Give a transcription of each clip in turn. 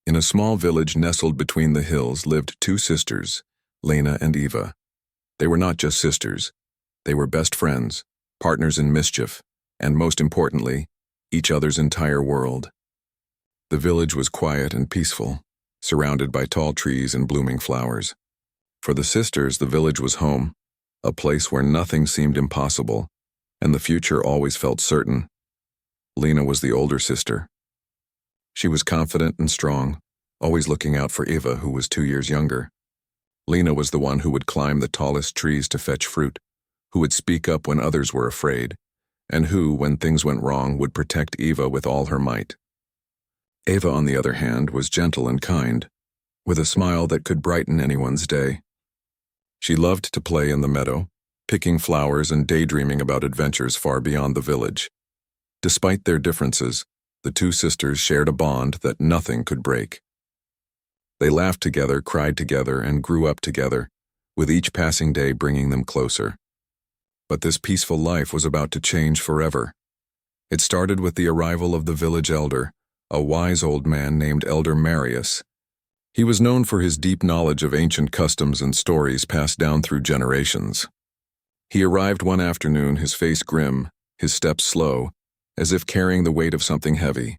In a small village nestled between the hills lived two sisters, Lena and Eva. They were not just sisters. They were best friends, partners in mischief, and most importantly, each other's entire world. The village was quiet and peaceful, surrounded by tall trees and blooming flowers. For the sisters, the village was home, a place where nothing seemed impossible, and the future always felt certain. Lena was the older sister. She was confident and strong, always looking out for Eva, who was 2 years younger. Lena was the one who would climb the tallest trees to fetch fruit, who would speak up when others were afraid, and who, when things went wrong, would protect Eva with all her might. Eva, on the other hand, was gentle and kind, with a smile that could brighten anyone's day. She loved to play in the meadow, picking flowers and daydreaming about adventures far beyond the village. Despite their differences, the two sisters shared a bond that nothing could break. They laughed together, cried together, and grew up together, with each passing day bringing them closer. But this peaceful life was about to change forever. It started with the arrival of the village elder, a wise old man named Elder Marius. He was known for his deep knowledge of ancient customs and stories passed down through generations. He arrived one afternoon, his face grim, his steps slow, as if carrying the weight of something heavy.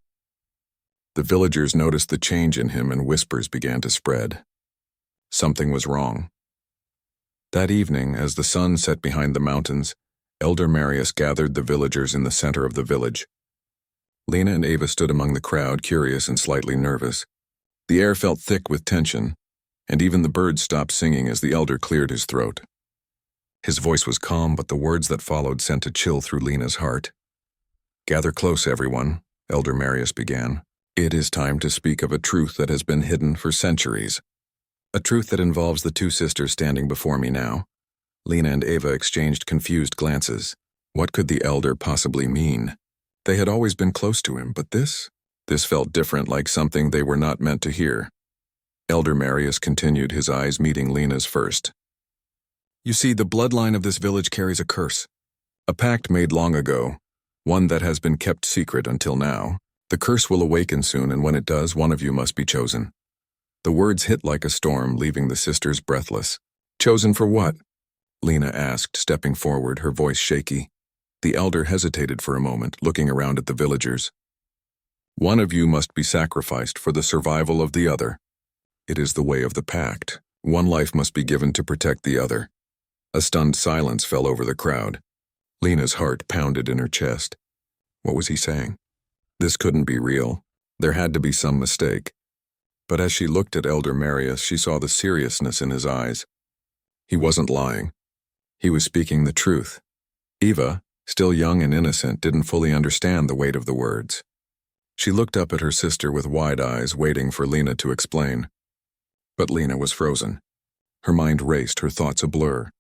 The villagers noticed the change in him and whispers began to spread. Something was wrong. That evening, as the sun set behind the mountains, Elder Marius gathered the villagers in the center of the village. Lena and Eva stood among the crowd, curious and slightly nervous. The air felt thick with tension, and even the birds stopped singing as the elder cleared his throat. His voice was calm, but the words that followed sent a chill through Lena's heart. "Gather close, everyone," Elder Marius began. "It is time to speak of a truth that has been hidden for centuries. A truth that involves the two sisters standing before me now." Lena and Eva exchanged confused glances. What could the elder possibly mean? They had always been close to him, but this felt different, like something they were not meant to hear. Elder Marius continued, his eyes meeting Lena's first. "You see, the bloodline of this village carries a curse. A pact made long ago, one that has been kept secret until now. The curse will awaken soon, and when it does, one of you must be chosen." The words hit like a storm, leaving the sisters breathless. "Chosen for what?" Lena asked, stepping forward, her voice shaky. The elder hesitated for a moment, looking around at the villagers. "One of you must be sacrificed for the survival of the other. It is the way of the pact. One life must be given to protect the other." A stunned silence fell over the crowd. Lena's heart pounded in her chest. What was he saying? This couldn't be real. There had to be some mistake. But as she looked at Elder Marius, she saw the seriousness in his eyes. He wasn't lying. He was speaking the truth. Eva, still young and innocent, didn't fully understand the weight of the words. She looked up at her sister with wide eyes, waiting for Lena to explain. But Lena was frozen. Her mind raced, her thoughts a blur.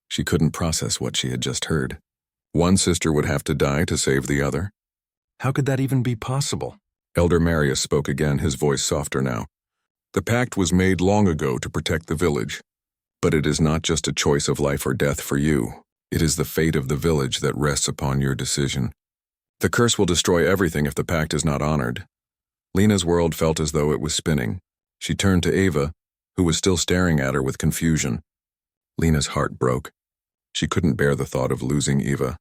She couldn't process what she had just heard. One sister would have to die to save the other? How could that even be possible? Elder Marius spoke again, his voice softer now. "The pact was made long ago to protect the village. But it is not just a choice of life or death for you. It is the fate of the village that rests upon your decision. The curse will destroy everything if the pact is not honored." Lena's world felt as though it was spinning. She turned to Eva, who was still staring at her with confusion. Lena's heart broke. She couldn't bear the thought of losing Eva.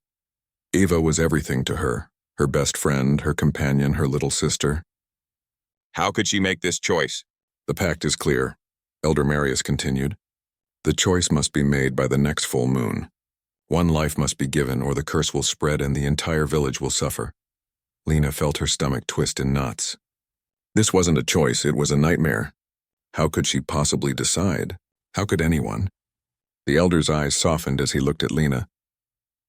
Eva was everything to her best friend, her companion, her little sister. "How could she make this choice?" "The pact is clear," Elder Marius continued. "The choice must be made by the next full moon. One life must be given, or the curse will spread and the entire village will suffer." Lena felt her stomach twist in knots. This wasn't a choice, it was a nightmare. How could she possibly decide? How could anyone? The elder's eyes softened as he looked at Lena.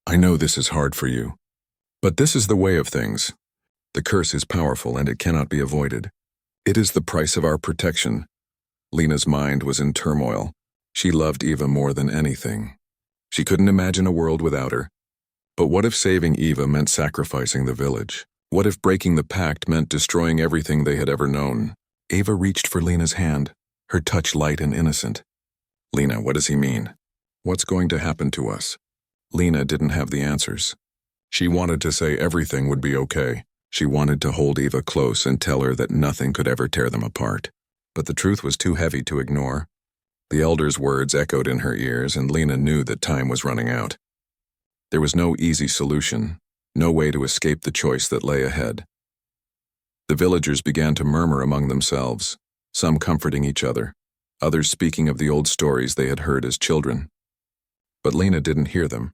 "I know this is hard for you, but this is the way of things. The curse is powerful and it cannot be avoided. It is the price of our protection." Lena's mind was in turmoil. She loved Eva more than anything. She couldn't imagine a world without her. But what if saving Eva meant sacrificing the village? What if breaking the pact meant destroying everything they had ever known? Eva reached for Lena's hand, her touch light and innocent. "Lena, what does he mean? What's going to happen to us?" Lena didn't have the answers. She wanted to say everything would be okay, She wanted to hold Eva close and tell her that nothing could ever tear them apart. But the truth was too heavy to ignore. The elder's words echoed in her ears, and Lena knew that time was running out. There was no easy solution, no way to escape the choice that lay ahead. The villagers began to murmur among themselves, some comforting each other, others speaking of the old stories they had heard as children. But Lena didn't hear them.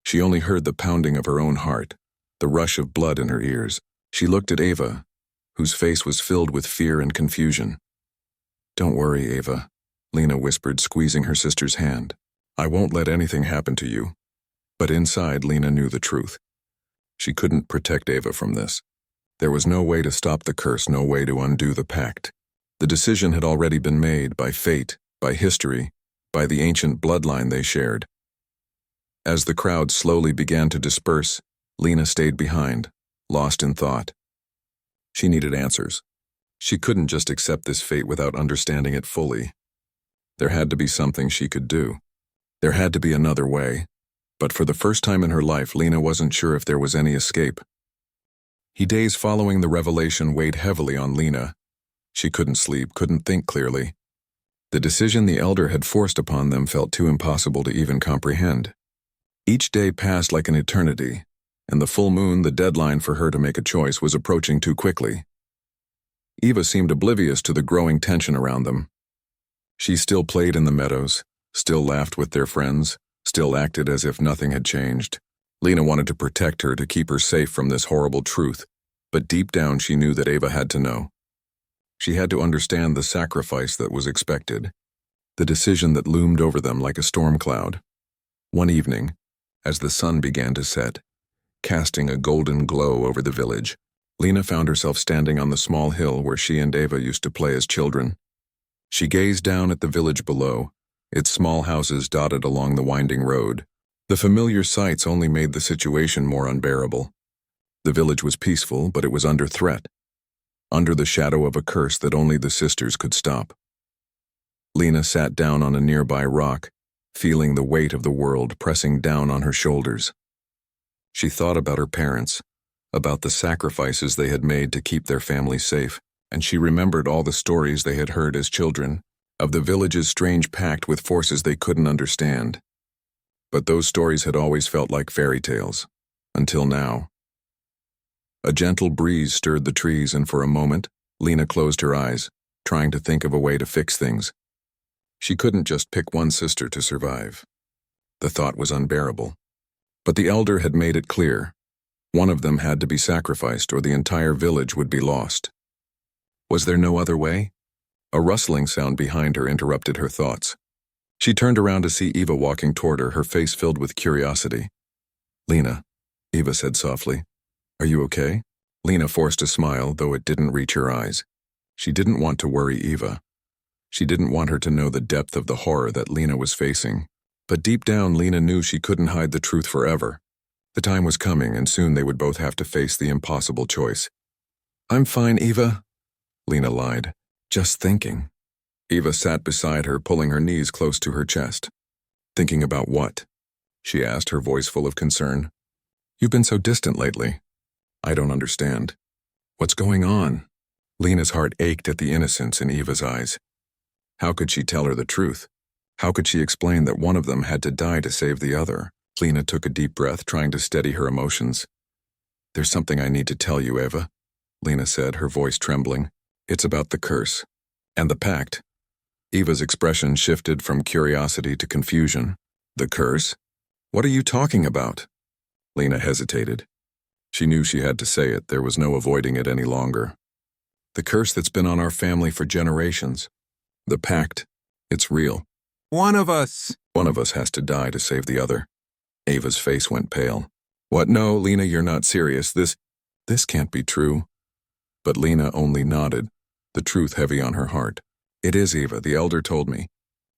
She only heard the pounding of her own heart, the rush of blood in her ears. She looked at Eva, whose face was filled with fear and confusion. "Don't worry, Eva," Lena whispered, squeezing her sister's hand. "I won't let anything happen to you." But inside, Lena knew the truth. She couldn't protect Eva from this. There was no way to stop the curse, no way to undo the pact. The decision had already been made by fate, by history, by the ancient bloodline they shared. As the crowd slowly began to disperse, Lena stayed behind, lost in thought. She needed answers. She couldn't just accept this fate without understanding it fully. There had to be something she could do. There had to be another way. But for the first time in her life, Lena wasn't sure if there was any escape. The days following the revelation weighed heavily on Lena. She couldn't sleep, couldn't think clearly. The decision the elder had forced upon them felt too impossible to even comprehend. Each day passed like an eternity, and the full moon, the deadline for her to make a choice, was approaching too quickly. Eva seemed oblivious to the growing tension around them. She still played in the meadows, still laughed with their friends, still acted as if nothing had changed. Lena wanted to protect her, to keep her safe from this horrible truth, but deep down she knew that Eva had to know. She had to understand the sacrifice that was expected, the decision that loomed over them like a storm cloud. One evening, as the sun began to set, casting a golden glow over the village, Lena found herself standing on the small hill where she and Eva used to play as children. She gazed down at the village below, its small houses dotted along the winding road. The familiar sights only made the situation more unbearable. The village was peaceful, but it was under threat, under the shadow of a curse that only the sisters could stop. Lena sat down on a nearby rock, feeling the weight of the world pressing down on her shoulders. She thought about her parents, about the sacrifices they had made to keep their family safe, and she remembered all the stories they had heard as children, of the village's strange pact with forces they couldn't understand. But those stories had always felt like fairy tales, until now. A gentle breeze stirred the trees, and for a moment, Lena closed her eyes, trying to think of a way to fix things. She couldn't just pick one sister to survive. The thought was unbearable. But the elder had made it clear. One of them had to be sacrificed, or the entire village would be lost. Was there no other way? A rustling sound behind her interrupted her thoughts. She turned around to see Eva walking toward her, her face filled with curiosity. "Lena," Eva said softly. "Are you okay?" Lena forced a smile, though it didn't reach her eyes. She didn't want to worry Eva. She didn't want her to know the depth of the horror that Lena was facing. But deep down, Lena knew she couldn't hide the truth forever. The time was coming, and soon they would both have to face the impossible choice. "I'm fine, Eva," Lena lied. "Just thinking." Eva sat beside her, pulling her knees close to her chest. "Thinking about what?" she asked, her voice full of concern. "You've been so distant lately." "I don't understand. What's going on?" Lena's heart ached at the innocence in Eva's eyes. How could she tell her the truth? How could she explain that one of them had to die to save the other? Lena took a deep breath, trying to steady her emotions. "There's something I need to tell you, Eva," Lena said, her voice trembling. "It's about the curse. And the pact." Eva's expression shifted from curiosity to confusion. "The curse? What are you talking about?" Lena hesitated. She knew she had to say it. There was no avoiding it any longer. "The curse that's been on our family for generations. The pact. It's real. One of us has to die to save the other." Eva's face went pale. "What? No, Lena, you're not serious. This can't be true." But Lena only nodded, the truth heavy on her heart. "It is, Eva. The elder told me.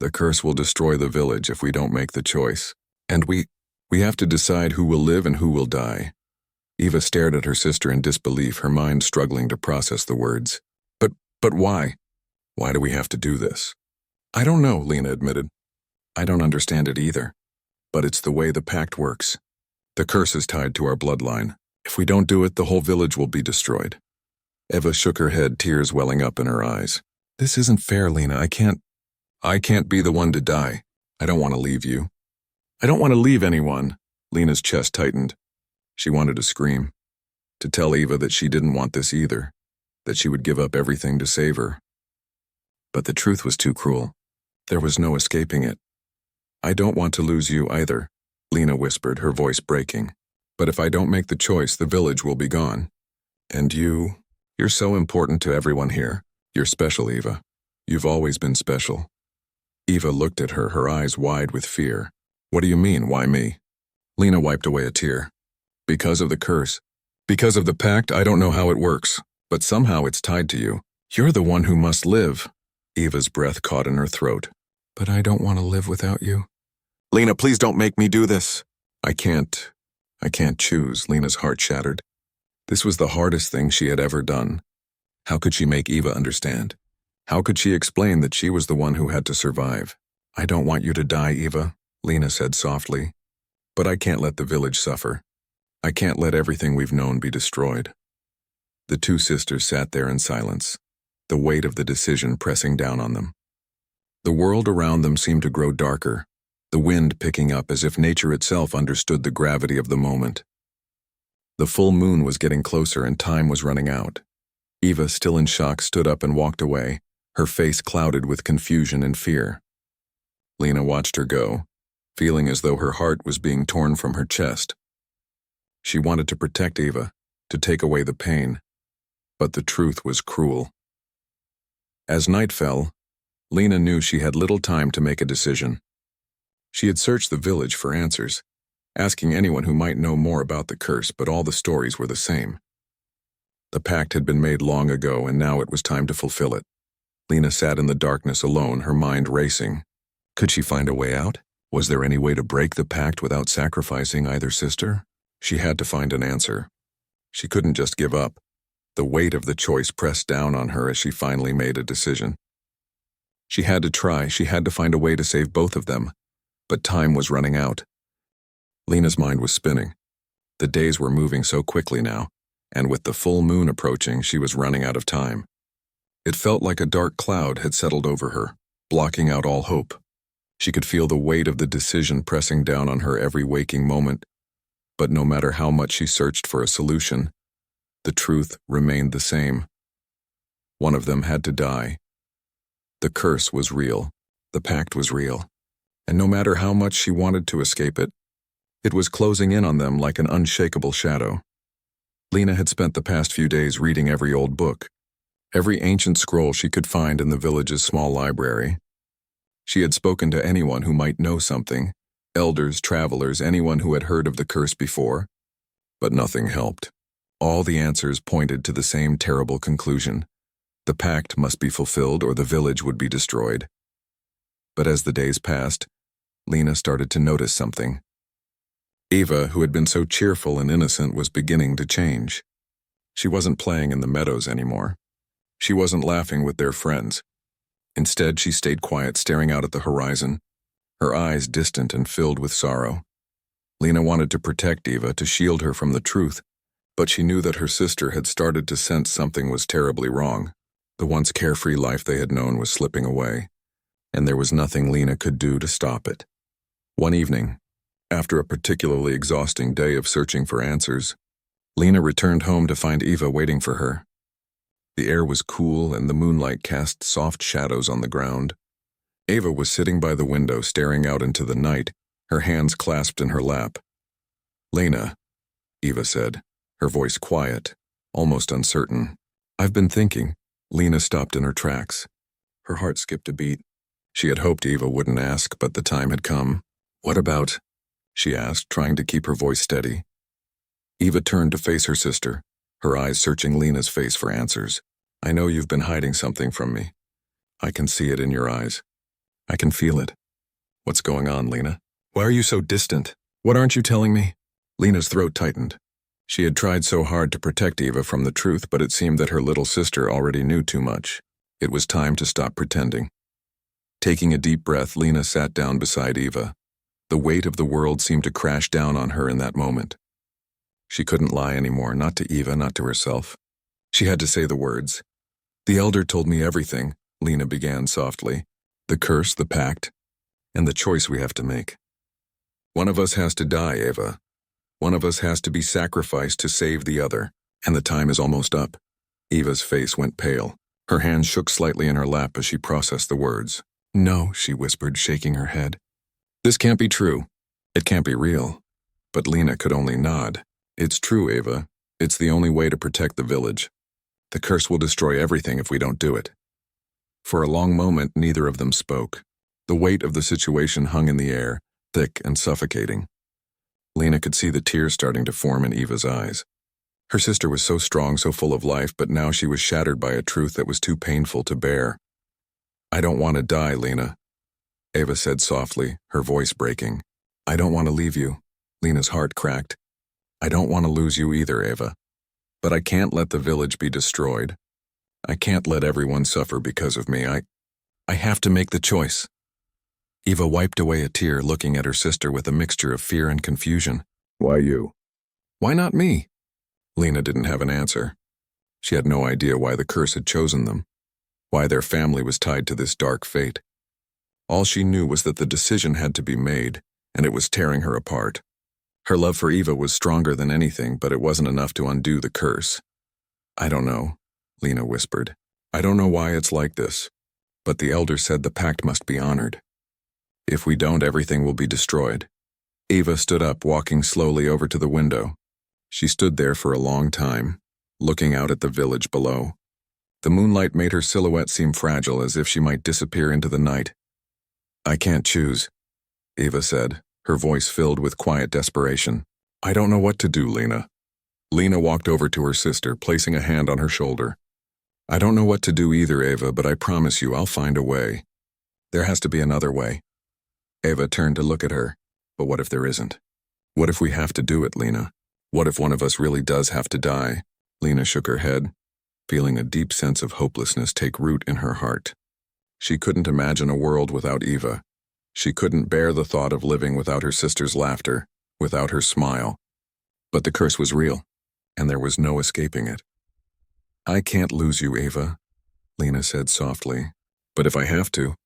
The curse will destroy the village if we don't make the choice. And we have to decide who will live and who will die." Eva stared at her sister in disbelief, her mind struggling to process the words. But why? Why do we have to do this?" "I don't know," Lena admitted. "I don't understand it either. But it's the way the pact works. The curse is tied to our bloodline. If we don't do it, the whole village will be destroyed. Eva shook her head, tears welling up in her eyes. This isn't fair, Lena. I can't be the one to die. I don't want to leave you. I don't want to leave anyone. Lena's chest tightened. She wanted to scream, to tell Eva that she didn't want this either, that she would give up everything to save her. But the truth was too cruel. There was no escaping it. I don't want to lose you either, Lena whispered, her voice breaking. But if I don't make the choice, the village will be gone. And you're so important to everyone here. You're special, Eva. You've always been special. Eva looked at her, her eyes wide with fear. What do you mean, why me? Lena wiped away a tear. Because of the curse. Because of the pact, I don't know how it works, but somehow it's tied to you. You're the one who must live. Eva's breath caught in her throat. But I don't want to live without you. Lena, please don't make me do this. I can't choose, Lena's heart shattered. This was the hardest thing she had ever done. How could she make Eva understand? How could she explain that she was the one who had to survive? I don't want you to die, Eva, Lena said softly. But I can't let the village suffer. I can't let everything we've known be destroyed. The two sisters sat there in silence, the weight of the decision pressing down on them. The world around them seemed to grow darker, the wind picking up as if nature itself understood the gravity of the moment. The full moon was getting closer and time was running out. Eva, still in shock, stood up and walked away, her face clouded with confusion and fear. Lena watched her go, feeling as though her heart was being torn from her chest. She wanted to protect Eva, to take away the pain, but the truth was cruel. As night fell, Lena knew she had little time to make a decision. She had searched the village for answers, asking anyone who might know more about the curse, but all the stories were the same. The pact had been made long ago, and now it was time to fulfill it. Lena sat in the darkness alone, her mind racing. Could she find a way out? Was there any way to break the pact without sacrificing either sister? She had to find an answer. She couldn't just give up. The weight of the choice pressed down on her as she finally made a decision. She had to try, she had to find a way to save both of them. But time was running out. Lena's mind was spinning. The days were moving so quickly now, and with the full moon approaching, she was running out of time. It felt like a dark cloud had settled over her, blocking out all hope. She could feel the weight of the decision pressing down on her every waking moment, but no matter how much she searched for a solution, the truth remained the same. One of them had to die. The curse was real, the pact was real, and no matter how much she wanted to escape it, it was closing in on them like an unshakable shadow. Lena had spent the past few days reading every old book, every ancient scroll she could find in the village's small library. She had spoken to anyone who might know something, elders, travelers, anyone who had heard of the curse before, but nothing helped. All the answers pointed to the same terrible conclusion. The pact must be fulfilled or the village would be destroyed. But as the days passed, Lena started to notice something. Eva, who had been so cheerful and innocent, was beginning to change. She wasn't playing in the meadows anymore. She wasn't laughing with their friends. Instead, she stayed quiet, staring out at the horizon, her eyes distant and filled with sorrow. Lena wanted to protect Eva, to shield her from the truth, but she knew that her sister had started to sense something was terribly wrong. The once carefree life they had known was slipping away, and there was nothing Lena could do to stop it. One evening, after a particularly exhausting day of searching for answers, Lena returned home to find Eva waiting for her. The air was cool and the moonlight cast soft shadows on the ground. Eva was sitting by the window, staring out into the night, her hands clasped in her lap. "Lena," Eva said, her voice quiet, almost uncertain. "I've been thinking." Lena stopped in her tracks. Her heart skipped a beat. She had hoped Eva wouldn't ask, but the time had come. "What about?" she asked, trying to keep her voice steady. Eva turned to face her sister, her eyes searching Lena's face for answers. "I know you've been hiding something from me. I can see it in your eyes. I can feel it. What's going on, Lena? Why are you so distant? What aren't you telling me?" Lena's throat tightened. She had tried so hard to protect Eva from the truth, but it seemed that her little sister already knew too much. It was time to stop pretending. Taking a deep breath, Lena sat down beside Eva. The weight of the world seemed to crash down on her in that moment. She couldn't lie anymore, not to Eva, not to herself. She had to say the words. "The elder told me everything," Lena began softly. "The curse, the pact, and the choice we have to make. One of us has to die, Eva. One of us has to be sacrificed to save the other, and the time is almost up." Eva's face went pale. Her hands shook slightly in her lap as she processed the words. "No," she whispered, shaking her head. "This can't be true. It can't be real." But Lena could only nod. "It's true, Eva. It's the only way to protect the village. The curse will destroy everything if we don't do it." For a long moment, neither of them spoke. The weight of the situation hung in the air, thick and suffocating. Lena could see the tears starting to form in Eva's eyes. Her sister was so strong, so full of life, but now she was shattered by a truth that was too painful to bear. "I don't want to die, Lena," Eva said softly, her voice breaking. "I don't want to leave you." Lena's heart cracked. "I don't want to lose you either, Eva. But I can't let the village be destroyed. I can't let everyone suffer because of me. I have to make the choice." Eva wiped away a tear, looking at her sister with a mixture of fear and confusion. "Why you? Why not me?" Lena didn't have an answer. She had no idea why the curse had chosen them, why their family was tied to this dark fate. All she knew was that the decision had to be made, and it was tearing her apart. Her love for Eva was stronger than anything, but it wasn't enough to undo the curse. "I don't know," Lena whispered. "I don't know why it's like this, but the elder said the pact must be honored. If we don't, everything will be destroyed." Eva stood up, walking slowly over to the window. She stood there for a long time, looking out at the village below. The moonlight made her silhouette seem fragile, as if she might disappear into the night. "I can't choose," Eva said, her voice filled with quiet desperation. "I don't know what to do, Lena." Lena walked over to her sister, placing a hand on her shoulder. "I don't know what to do either, Eva, but I promise you I'll find a way. There has to be another way." Eva turned to look at her. "But what if there isn't? What if we have to do it, Lena? What if one of us really does have to die?" Lena shook her head, feeling a deep sense of hopelessness take root in her heart. She couldn't imagine a world without Eva. She couldn't bear the thought of living without her sister's laughter, without her smile. But the curse was real, and there was no escaping it. "I can't lose you, Eva," Lena said softly. "But if I have to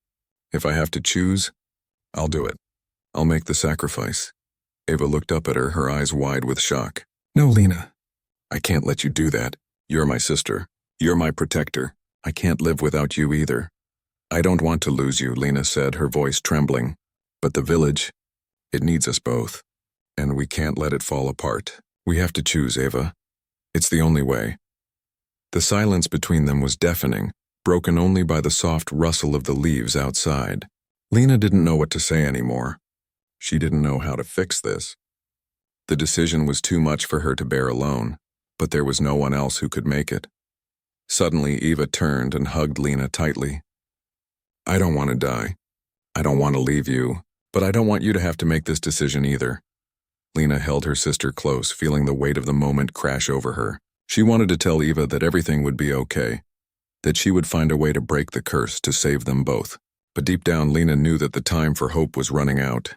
choose, I'll do it. I'll make the sacrifice." Eva looked up at her, her eyes wide with shock. "No, Lena. I can't let you do that. You're my sister. You're my protector. I can't live without you either." "I don't want to lose you," Lena said, her voice trembling. "But the village, it needs us both. And we can't let it fall apart. We have to choose, Eva. It's the only way." The silence between them was deafening, broken only by the soft rustle of the leaves outside. Lena didn't know what to say anymore. She didn't know how to fix this. The decision was too much for her to bear alone, but there was no one else who could make it. Suddenly, Eva turned and hugged Lena tightly. "I don't want to die. I don't want to leave you, but I don't want you to have to make this decision either." Lena held her sister close, feeling the weight of the moment crash over her. She wanted to tell Eva that everything would be okay, that she would find a way to break the curse to save them both. But deep down, Lena knew that the time for hope was running out.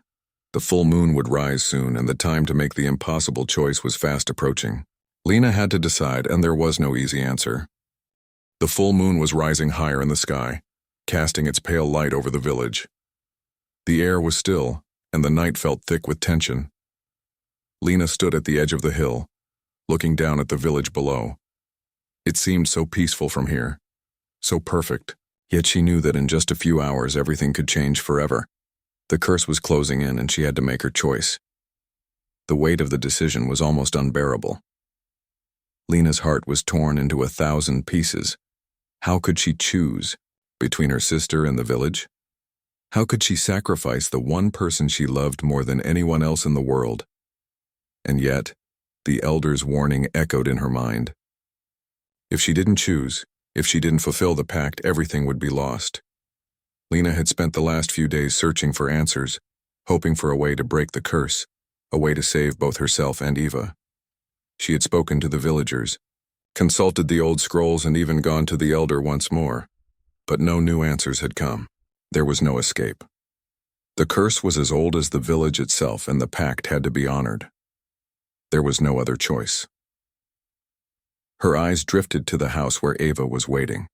The full moon would rise soon, and the time to make the impossible choice was fast approaching. Lena had to decide, and there was no easy answer. The full moon was rising higher in the sky, casting its pale light over the village. The air was still, and the night felt thick with tension. Lena stood at the edge of the hill, looking down at the village below. It seemed so peaceful from here, so perfect, yet she knew that in just a few hours everything could change forever. The curse was closing in, and she had to make her choice. The weight of the decision was almost unbearable. Lena's heart was torn into 1,000 pieces. How could she choose between her sister and the village? How could she sacrifice the one person she loved more than anyone else in the world? And yet, the elder's warning echoed in her mind. If she didn't choose, if she didn't fulfill the pact, everything would be lost. Lena had spent the last few days searching for answers, hoping for a way to break the curse, a way to save both herself and Eva. She had spoken to the villagers, consulted the old scrolls, and even gone to the elder once more. But no new answers had come. There was no escape. The curse was as old as the village itself, and the pact had to be honored. There was no other choice. Her eyes drifted to the house where Ava was waiting.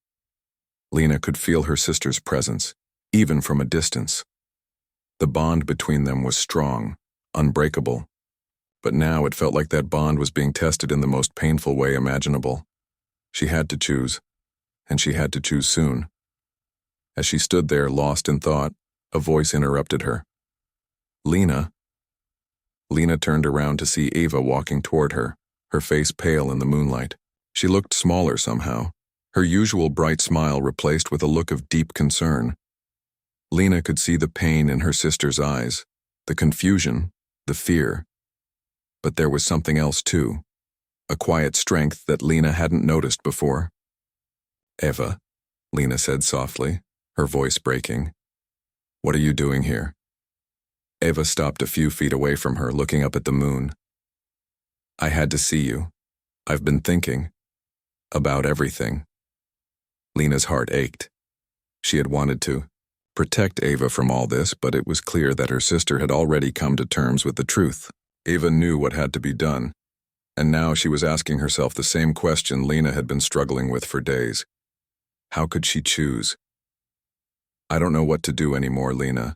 Lena could feel her sister's presence, even from a distance. The bond between them was strong, unbreakable. But now it felt like that bond was being tested in the most painful way imaginable. She had to choose, and she had to choose soon. As she stood there, lost in thought, a voice interrupted her. Lena. Lena turned around to see Ava walking toward her, her face pale in the moonlight. She looked smaller somehow, her usual bright smile replaced with a look of deep concern. Lena could see the pain in her sister's eyes, the confusion, the fear. But there was something else too, a quiet strength that Lena hadn't noticed before. Ava, Lena said softly, her voice breaking. What are you doing here? Ava stopped a few feet away from her, looking up at the moon. I had to see you. I've been thinking. About everything. Lena's heart ached. She had wanted to protect Ava from all this, but it was clear that her sister had already come to terms with the truth. Ava knew what had to be done, and now she was asking herself the same question Lena had been struggling with for days. How could she choose? I don't know what to do anymore, Lena,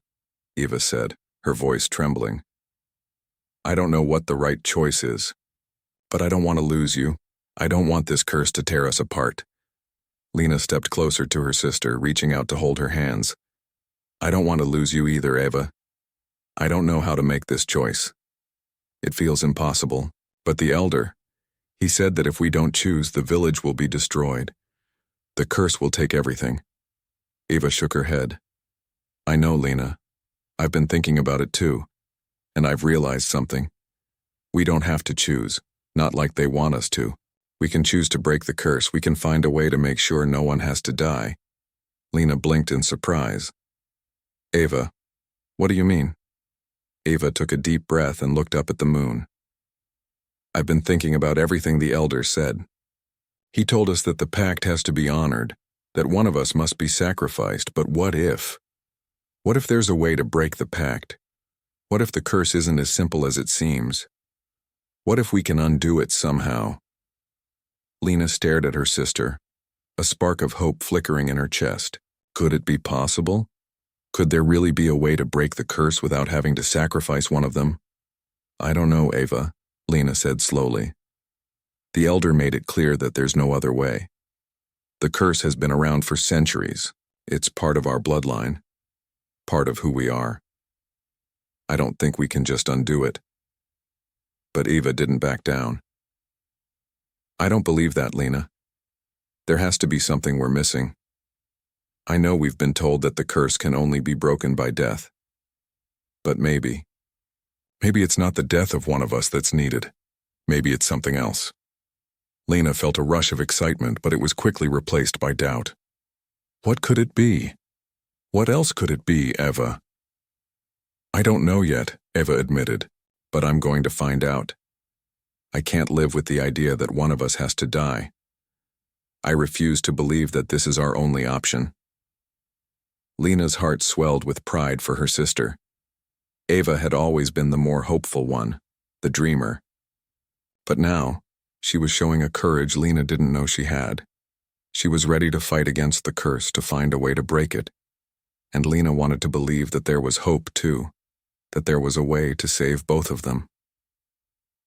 Ava said, her voice trembling. I don't know what the right choice is, but I don't want to lose you. I don't want this curse to tear us apart. Lena stepped closer to her sister, reaching out to hold her hands. I don't want to lose you either, Ava. I don't know how to make this choice. It feels impossible, but the elder, he said that if we don't choose, the village will be destroyed. The curse will take everything. Ava shook her head. I know, Lena. I've been thinking about it too, and I've realized something. We don't have to choose, not like they want us to. We can choose to break the curse. We can find a way to make sure no one has to die. Lena blinked in surprise. Ava, what do you mean? Ava took a deep breath and looked up at the moon. I've been thinking about everything the elder said. He told us that the pact has to be honored, that one of us must be sacrificed, but what if? What if there's a way to break the pact? What if the curse isn't as simple as it seems? What if we can undo it somehow? Lena stared at her sister, a spark of hope flickering in her chest. Could it be possible? Could there really be a way to break the curse without having to sacrifice one of them? I don't know, Ava, Lena said slowly. The elder made it clear that there's no other way. The curse has been around for centuries. It's part of our bloodline, part of who we are. I don't think we can just undo it. But Ava didn't back down. I don't believe that, Lena. There has to be something we're missing. I know we've been told that the curse can only be broken by death. But maybe it's not the death of one of us that's needed. Maybe it's something else. Lena felt a rush of excitement, but it was quickly replaced by doubt. What could it be? What else could it be, Ava? I don't know yet, Ava admitted, but I'm going to find out. I can't live with the idea that one of us has to die. I refuse to believe that this is our only option. Lena's heart swelled with pride for her sister. Ava had always been the more hopeful one, the dreamer. But now, she was showing a courage Lena didn't know she had. She was ready to fight against the curse, to find a way to break it. And Lena wanted to believe that there was hope too, that there was a way to save both of them.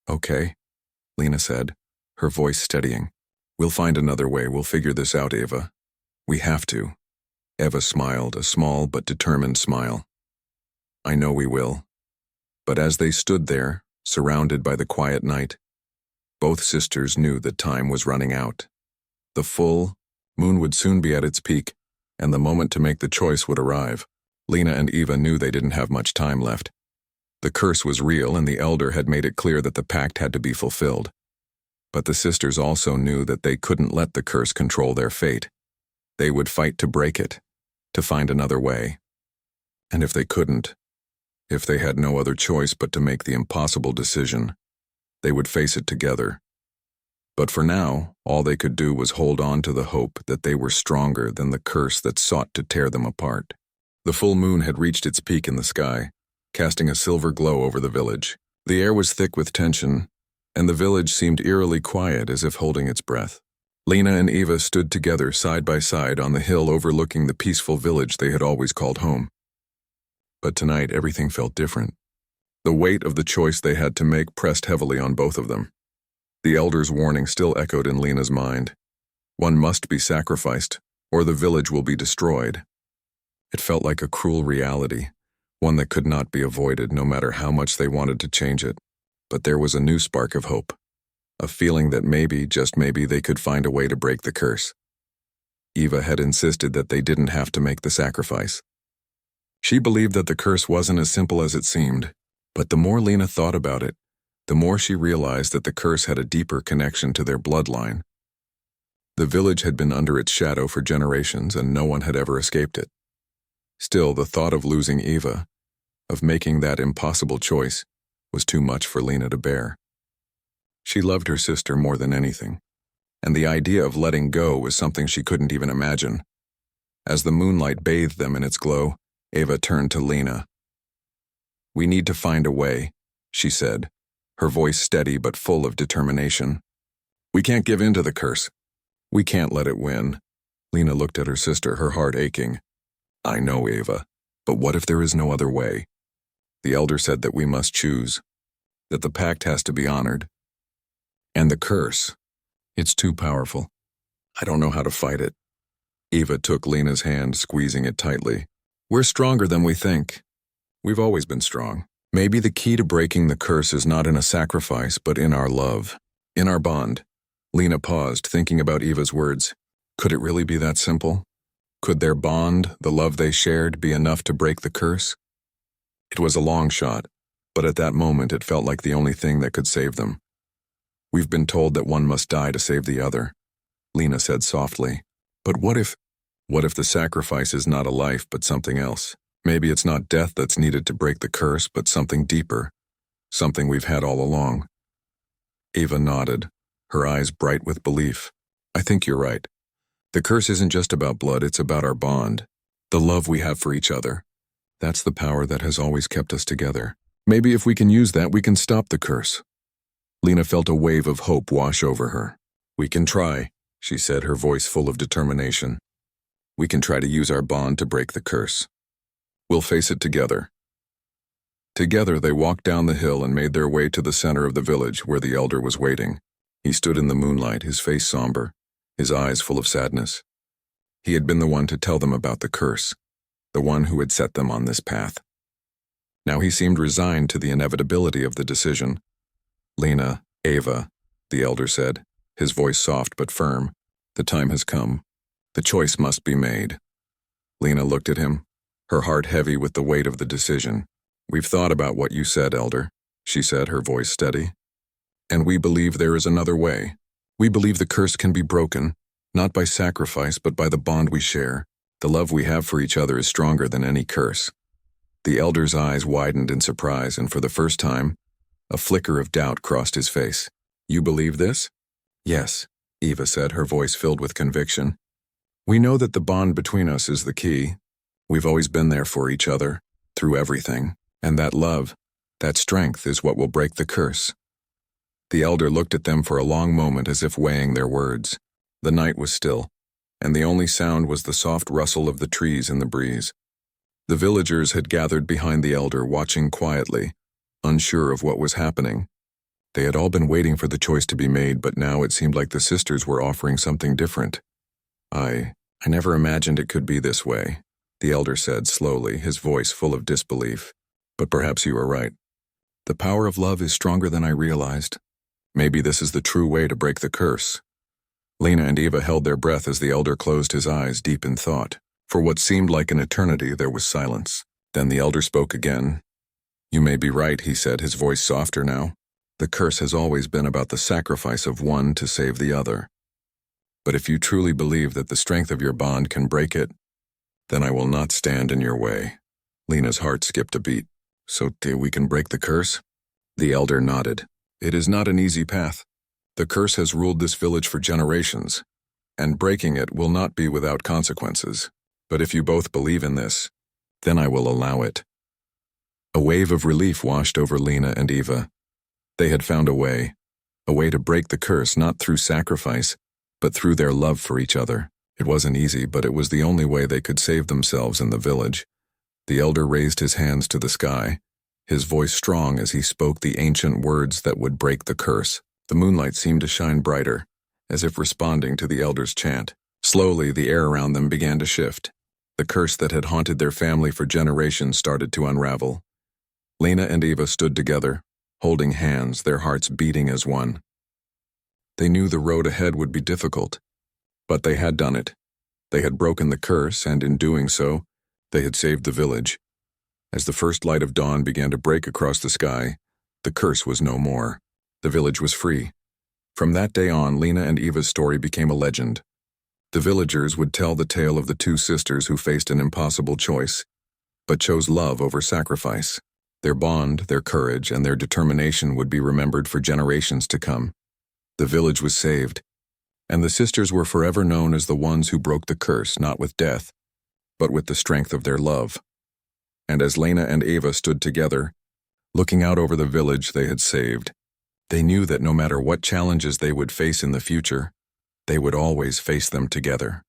Okay, Lena said, her voice steadying. We'll find another way. We'll figure this out, Ava. We have to. Ava smiled, a small but determined smile. I know we will. But as they stood there, surrounded by the quiet night, both sisters knew that time was running out. The full moon would soon be at its peak, and the moment to make the choice would arrive. Lena and Ava knew they didn't have much time left. The curse was real, and the elder had made it clear that the pact had to be fulfilled. But the sisters also knew that they couldn't let the curse control their fate. They would fight to break it, to find another way. And if they couldn't, if they had no other choice but to make the impossible decision, they would face it together. But for now, all they could do was hold on to the hope that they were stronger than the curse that sought to tear them apart. The full moon had reached its peak in the sky, casting a silver glow over the village. The air was thick with tension, and the village seemed eerily quiet as if holding its breath. Lena and Eva stood together side by side on the hill overlooking the peaceful village they had always called home. But tonight everything felt different. The weight of the choice they had to make pressed heavily on both of them. The elder's warning still echoed in Lena's mind. One must be sacrificed, or the village will be destroyed. It felt like a cruel reality, one that could not be avoided no matter how much they wanted to change it. But there was a new spark of hope. A feeling that maybe, just maybe, they could find a way to break the curse. Eva had insisted that they didn't have to make the sacrifice. She believed that the curse wasn't as simple as it seemed, but the more Lena thought about it, the more she realized that the curse had a deeper connection to their bloodline. The village had been under its shadow for generations and no one had ever escaped it. Still, the thought of losing Eva, of making that impossible choice, was too much for Lena to bear. She loved her sister more than anything, and the idea of letting go was something she couldn't even imagine. As the moonlight bathed them in its glow, Eva turned to Lena. "We need to find a way," she said, her voice steady but full of determination. "We can't give in to the curse. We can't let it win." Lena looked at her sister, her heart aching. "I know, Eva, but what if there is no other way?" The elder said that we must choose, that the pact has to be honored. And the curse, it's too powerful. I don't know how to fight it. Eva took Lena's hand, squeezing it tightly. "We're stronger than we think. We've always been strong. Maybe the key to breaking the curse is not in a sacrifice, but in our love, in our bond." Lena paused, thinking about Eva's words. Could it really be that simple? Could their bond, the love they shared, be enough to break the curse? It was a long shot, but at that moment it felt like the only thing that could save them. "We've been told that one must die to save the other," Lena said softly. "But what if the sacrifice is not a life but something else? Maybe it's not death that's needed to break the curse, but something deeper, something we've had all along." Eva nodded, her eyes bright with belief. "I think you're right. The curse isn't just about blood, it's about our bond, the love we have for each other. That's the power that has always kept us together. Maybe if we can use that, we can stop the curse." Lena felt a wave of hope wash over her. "We can try," she said, her voice full of determination. "We can try to use our bond to break the curse. We'll face it together." Together they walked down the hill and made their way to the center of the village where the elder was waiting. He stood in the moonlight, his face somber, his eyes full of sadness. He had been the one to tell them about the curse, the one who had set them on this path. Now he seemed resigned to the inevitability of the decision. "Lena, Eva," the elder said, his voice soft but firm, "the time has come. The choice must be made." Lena looked at him, her heart heavy with the weight of the decision. "We've thought about what you said, elder," she said, her voice steady. "And we believe there is another way. We believe the curse can be broken, not by sacrifice but by the bond we share. The love we have for each other is stronger than any curse." The elder's eyes widened in surprise, and for the first time, a flicker of doubt crossed his face. "You believe this?" "Yes," Eva said, her voice filled with conviction. "We know that the bond between us is the key. We've always been there for each other, through everything, and that love, that strength is what will break the curse." The elder looked at them for a long moment as if weighing their words. The night was still, and the only sound was the soft rustle of the trees in the breeze. The villagers had gathered behind the elder, watching quietly, unsure of what was happening. They had all been waiting for the choice to be made, but now it seemed like the sisters were offering something different. I never imagined it could be this way," the elder said slowly, his voice full of disbelief. "But perhaps you are right. The power of love is stronger than I realized. Maybe this is the true way to break the curse." Lena and Eva held their breath as the elder closed his eyes, deep in thought. For what seemed like an eternity, there was silence. Then the elder spoke again. "You may be right," he said, his voice softer now. "The curse has always been about the sacrifice of one to save the other. But if you truly believe that the strength of your bond can break it, then I will not stand in your way." Lena's heart skipped a beat. "So we can break the curse?" The elder nodded. "It is not an easy path. The curse has ruled this village for generations, and breaking it will not be without consequences. But if you both believe in this, then I will allow it." A wave of relief washed over Lena and Eva. They had found a way, a way to break the curse not through sacrifice, but through their love for each other. It wasn't easy, but it was the only way they could save themselves in the village. The elder raised his hands to the sky, his voice strong as he spoke the ancient words that would break the curse. The moonlight seemed to shine brighter, as if responding to the elder's chant. Slowly, the air around them began to shift. The curse that had haunted their family for generations started to unravel. Lena and Eva stood together, holding hands, their hearts beating as one. They knew the road ahead would be difficult, but they had done it. They had broken the curse, and in doing so, they had saved the village. As the first light of dawn began to break across the sky, the curse was no more. The village was free. From that day on, Lena and Eva's story became a legend. The villagers would tell the tale of the two sisters who faced an impossible choice, but chose love over sacrifice. Their bond, their courage, and their determination would be remembered for generations to come. The village was saved, and the sisters were forever known as the ones who broke the curse not with death, but with the strength of their love. And as Lena and Eva stood together, looking out over the village they had saved, they knew that no matter what challenges they would face in the future, they would always face them together.